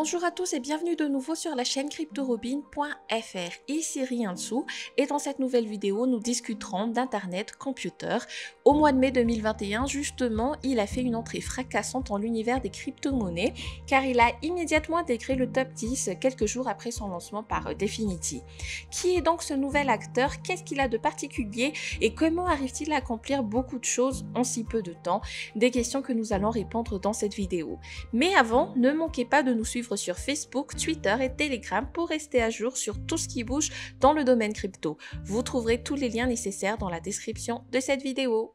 Bonjour à tous et bienvenue de nouveau sur la chaîne cryptorobin.fr. Ici Riansu et dans cette nouvelle vidéo, nous discuterons d'Internet Computer. Au mois de mai 2021, justement, il a fait une entrée fracassante dans l'univers des crypto-monnaies car il a immédiatement intégré le top 10 quelques jours après son lancement par Definity. Qui est donc ce nouvel acteur? Qu'est-ce qu'il a de particulier et comment arrive-t-il à accomplir beaucoup de choses en si peu de temps? Des questions que nous allons répondre dans cette vidéo. Mais avant, ne manquez pas de nous suivre sur Facebook, Twitter et Telegram pour rester à jour sur tout ce qui bouge dans le domaine crypto. Vous trouverez tous les liens nécessaires dans la description de cette vidéo.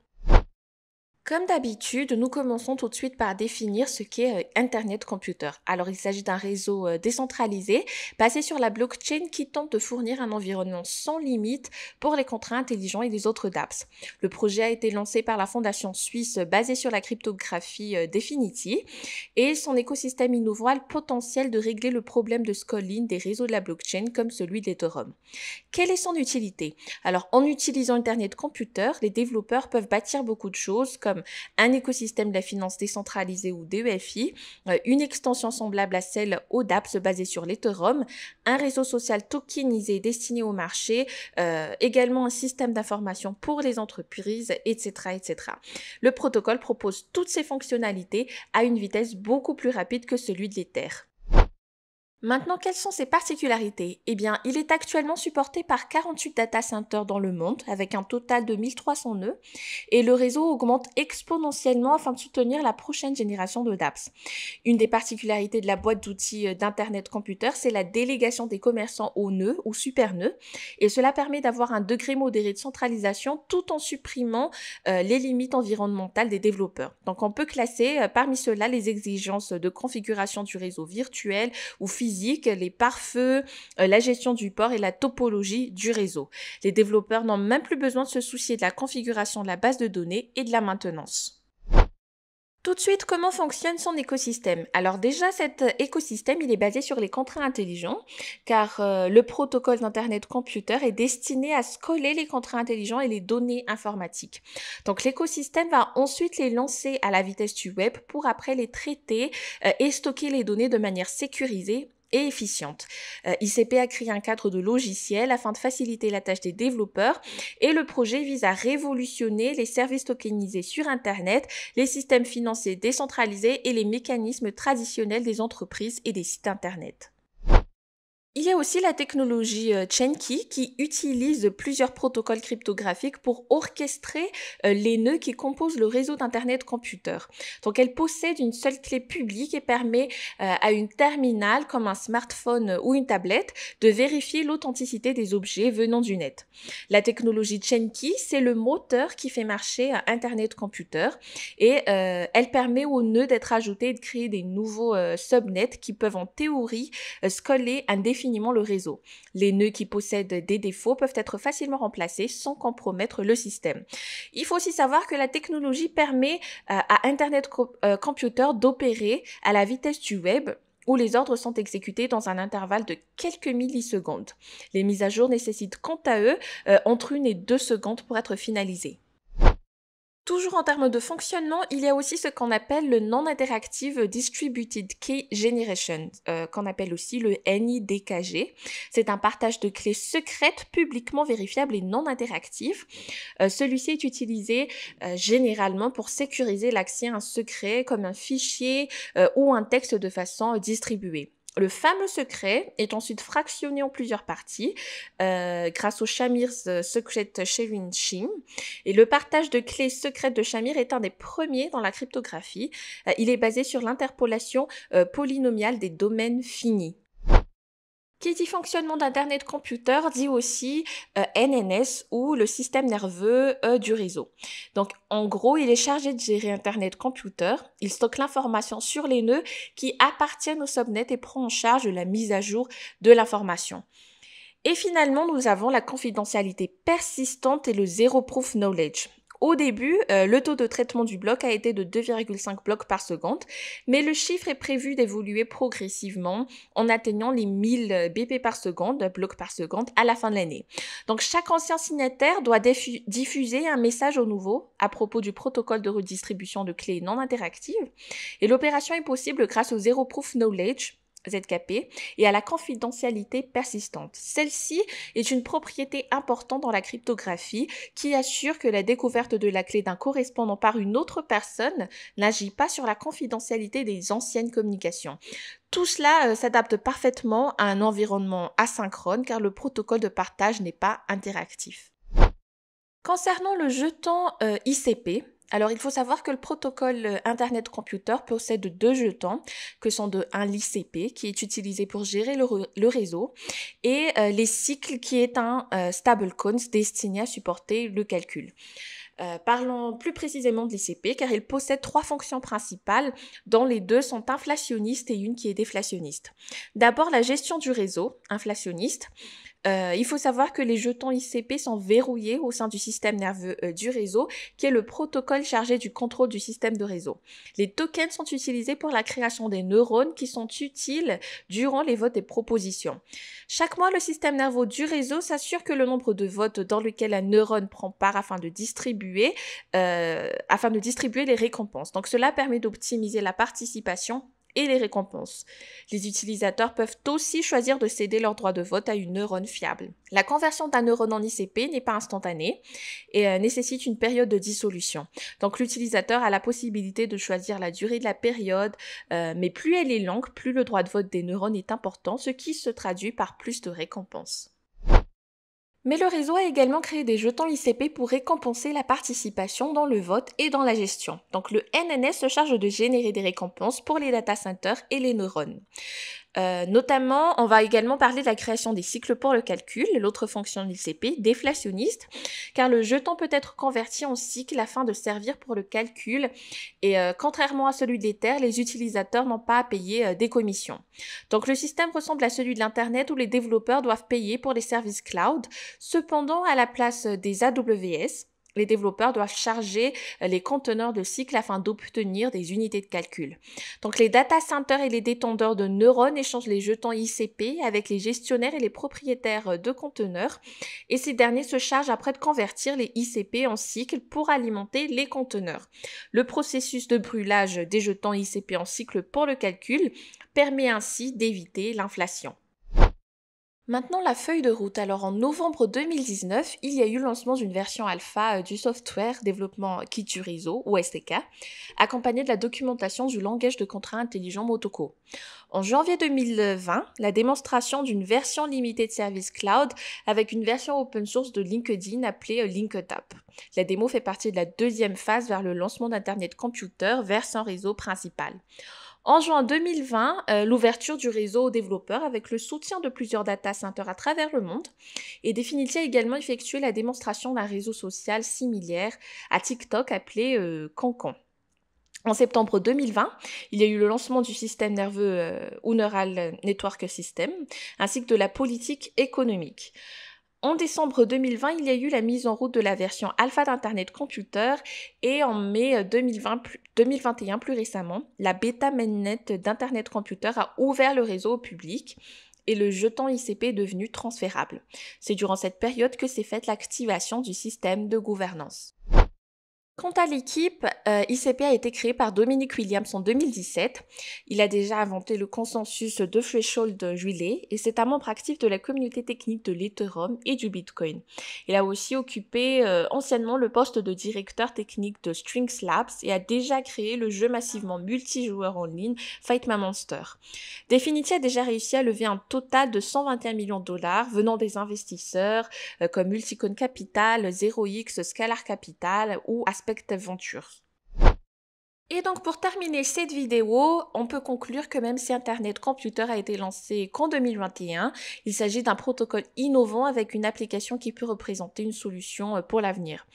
Comme d'habitude, nous commençons tout de suite par définir ce qu'est Internet Computer. Alors, il s'agit d'un réseau décentralisé basé sur la blockchain qui tente de fournir un environnement sans limite pour les contrats intelligents et les autres dApps. Le projet a été lancé par la fondation suisse basée sur la cryptographie Definity et son écosystème innovant a le potentiel de régler le problème de scaling des réseaux de la blockchain comme celui d'Ethereum. Quelle est son utilité? Alors, en utilisant Internet Computer, les développeurs peuvent bâtir beaucoup de choses comme un écosystème de la finance décentralisée ou DEFI, une extension semblable à celle aux dApps basée sur l'Ethereum, un réseau social tokenisé destiné au marché, également un système d'information pour les entreprises, etc., etc. Le protocole propose toutes ces fonctionnalités à une vitesse beaucoup plus rapide que celui de l'Ether. Maintenant, quelles sont ses particularités? Eh bien, il est actuellement supporté par 48 data centers dans le monde, avec un total de 1300 nœuds, et le réseau augmente exponentiellement afin de soutenir la prochaine génération de dApps. Une des particularités de la boîte d'outils d'Internet Computer, c'est la délégation des commerçants aux nœuds ou super nœuds, et cela permet d'avoir un degré modéré de centralisation tout en supprimant les limites environnementales des développeurs. Donc, on peut classer parmi ceux-là les exigences de configuration du réseau virtuel ou physique, les pare-feux, la gestion du port et la topologie du réseau. Les développeurs n'ont même plus besoin de se soucier de la configuration de la base de données et de la maintenance. Tout de suite, comment fonctionne son écosystème? Alors déjà, cet écosystème, il est basé sur les contrats intelligents, car le protocole d'Internet Computer est destiné à scaler les contrats intelligents et les données informatiques. Donc l'écosystème va ensuite les lancer à la vitesse du web pour après les traiter et stocker les données de manière sécurisée et efficiente. ICP a créé un cadre de logiciel afin de faciliter la tâche des développeurs et le projet vise à révolutionner les services tokenisés sur Internet, les systèmes financiers décentralisés et les mécanismes traditionnels des entreprises et des sites Internet. Il y a aussi la technologie Chainkey qui utilise plusieurs protocoles cryptographiques pour orchestrer les nœuds qui composent le réseau d'Internet Computer. Donc elle possède une seule clé publique et permet à une terminale comme un smartphone ou une tablette de vérifier l'authenticité des objets venant du net. La technologie Chainkey, c'est le moteur qui fait marcher Internet Computer et elle permet aux nœuds d'être ajoutés et de créer des nouveaux subnets qui peuvent en théorie scaler indéfiniment le réseau. Les nœuds qui possèdent des défauts peuvent être facilement remplacés sans compromettre le système. Il faut aussi savoir que la technologie permet à Internet Computer d'opérer à la vitesse du web où les ordres sont exécutés dans un intervalle de quelques millisecondes. Les mises à jour nécessitent quant à eux entre 1 et 2 secondes pour être finalisées. Toujours en termes de fonctionnement, il y a aussi ce qu'on appelle le Non-Interactive Distributed Key Generation, qu'on appelle aussi le NIDKG. C'est un partage de clés secrètes publiquement vérifiables et non interactives. Celui-ci est utilisé généralement pour sécuriser l'accès à un secret comme un fichier ou un texte de façon distribuée. Le fameux secret est ensuite fractionné en plusieurs parties grâce au Shamir's Secret Sharing Scheme. Et le partage de clés secrètes de Shamir est un des premiers dans la cryptographie. Il est basé sur l'interpolation polynomiale des domaines finis. Qui dit fonctionnement d'Internet Computer dit aussi NNS ou le système nerveux du réseau. Donc en gros, il est chargé de gérer Internet Computer. Il stocke l'information sur les nœuds qui appartiennent au subnet et prend en charge la mise à jour de l'information. Et finalement, nous avons la confidentialité persistante et le Zero Proof Knowledge. Au début, le taux de traitement du bloc a été de 2,5 blocs par seconde, mais le chiffre est prévu d'évoluer progressivement en atteignant les 1000 BP par seconde, blocs par seconde, à la fin de l'année. Donc chaque ancien signataire doit diffuser un message au nouveau à propos du protocole de redistribution de clés non interactives, et l'opération est possible grâce au Zero Proof Knowledge, ZKP et à la confidentialité persistante. Celle-ci est une propriété importante dans la cryptographie qui assure que la découverte de la clé d'un correspondant par une autre personne n'agit pas sur la confidentialité des anciennes communications. Tout cela s'adapte parfaitement à un environnement asynchrone car le protocole de partage n'est pas interactif. Concernant le jeton ICP, alors il faut savoir que le protocole Internet Computer possède deux jetons que sont l'ICP qui est utilisé pour gérer le réseau et les cycles qui est un stablecoin destiné à supporter le calcul. Parlons plus précisément de l'ICP car il possède trois fonctions principales dont les deux sont inflationnistes et une qui est déflationniste. D'abord la gestion du réseau, inflationniste. Il faut savoir que les jetons ICP sont verrouillés au sein du système nerveux du réseau, qui est le protocole chargé du contrôle du système de réseau. Les tokens sont utilisés pour la création des neurones qui sont utiles durant les votes et propositions. Chaque mois, le système nerveux du réseau s'assure que le nombre de votes dans lequel un neurone prend part afin de distribuer les récompenses. Donc cela permet d'optimiser la participation et les récompenses. Les utilisateurs peuvent aussi choisir de céder leur droit de vote à une neurone fiable. La conversion d'un neurone en ICP n'est pas instantanée et nécessite une période de dissolution. Donc l'utilisateur a la possibilité de choisir la durée de la période, mais plus elle est longue, plus le droit de vote des neurones est important, ce qui se traduit par plus de récompenses. Mais le réseau a également créé des jetons ICP pour récompenser la participation dans le vote et dans la gestion. Donc le NNS se charge de générer des récompenses pour les data centers et les neurones. Notamment, on va également parler de la création des cycles pour le calcul, l'autre fonction de l'ICP, déflationniste, car le jeton peut être converti en cycle afin de servir pour le calcul et contrairement à celui de l'Ether, les utilisateurs n'ont pas à payer des commissions. Donc le système ressemble à celui de l'Internet où les développeurs doivent payer pour les services cloud. Cependant, à la place des AWS, les développeurs doivent charger les conteneurs de cycle afin d'obtenir des unités de calcul. Donc les data centers et les détenteurs de neurones échangent les jetons ICP avec les gestionnaires et les propriétaires de conteneurs et ces derniers se chargent après de convertir les ICP en cycle pour alimenter les conteneurs. Le processus de brûlage des jetons ICP en cycle pour le calcul permet ainsi d'éviter l'inflation. Maintenant, la feuille de route. Alors, en novembre 2019, il y a eu le lancement d'une version alpha du software développement kit du réseau, ou SDK, accompagné de la documentation du langage de contrat intelligent Motoko. En janvier 2020, la démonstration d'une version limitée de service cloud avec une version open source de LinkedIn appelée LinkedApp. La démo fait partie de la deuxième phase vers le lancement d'Internet Computer vers son réseau principal. En juin 2020, l'ouverture du réseau aux développeurs avec le soutien de plusieurs data centers à travers le monde et Definity a également effectué la démonstration d'un réseau social similaire à TikTok appelé Cancan. En septembre 2020, il y a eu le lancement du système nerveux ou Neural Network System ainsi que de la politique économique. En décembre 2020, il y a eu la mise en route de la version alpha d'Internet Computer et en mai 2021, plus récemment, la bêta mainnet d'Internet Computer a ouvert le réseau au public et le jeton ICP est devenu transférable. C'est durant cette période que s'est faite l'activation du système de gouvernance. Quant à l'équipe, ICP a été créé par Dominic Williams en 2017. Il a déjà inventé le consensus de Threshold Relay et c'est un membre actif de la communauté technique de l'Ethereum et du Bitcoin. Il a aussi occupé anciennement le poste de directeur technique de Strings Labs et a déjà créé le jeu massivement multijoueur en ligne Fight My Monster. Definity a déjà réussi à lever un total de 121 millions de dollars venant des investisseurs comme Multicoin Capital, 0x, Scalar Capital ou Aspect Ventures. Et donc pour terminer cette vidéo, on peut conclure que même si Internet Computer a été lancé qu'en 2021, il s'agit d'un protocole innovant avec une application qui peut représenter une solution pour l'avenir.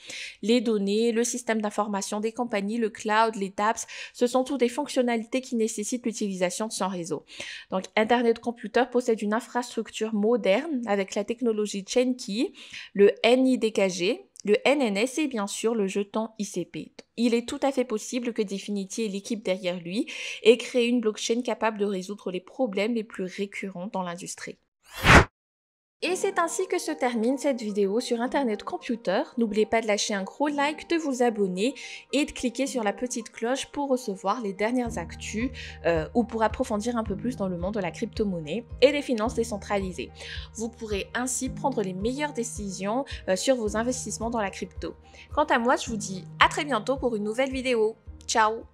Les données, le système d'information des compagnies, le cloud, les dApps, ce sont toutes des fonctionnalités qui nécessitent l'utilisation de son réseau. Donc Internet Computer possède une infrastructure moderne avec la technologie Chainkey, le NIDKG, le NNS et bien sûr le jeton ICP. Il est tout à fait possible que Definity et l'équipe derrière lui aient créé une blockchain capable de résoudre les problèmes les plus récurrents dans l'industrie. Et c'est ainsi que se termine cette vidéo sur Internet Computer. N'oubliez pas de lâcher un gros like, de vous abonner et de cliquer sur la petite cloche pour recevoir les dernières actus ou pour approfondir un peu plus dans le monde de la crypto-monnaie et des finances décentralisées. Vous pourrez ainsi prendre les meilleures décisions sur vos investissements dans la crypto. Quant à moi, je vous dis à très bientôt pour une nouvelle vidéo. Ciao!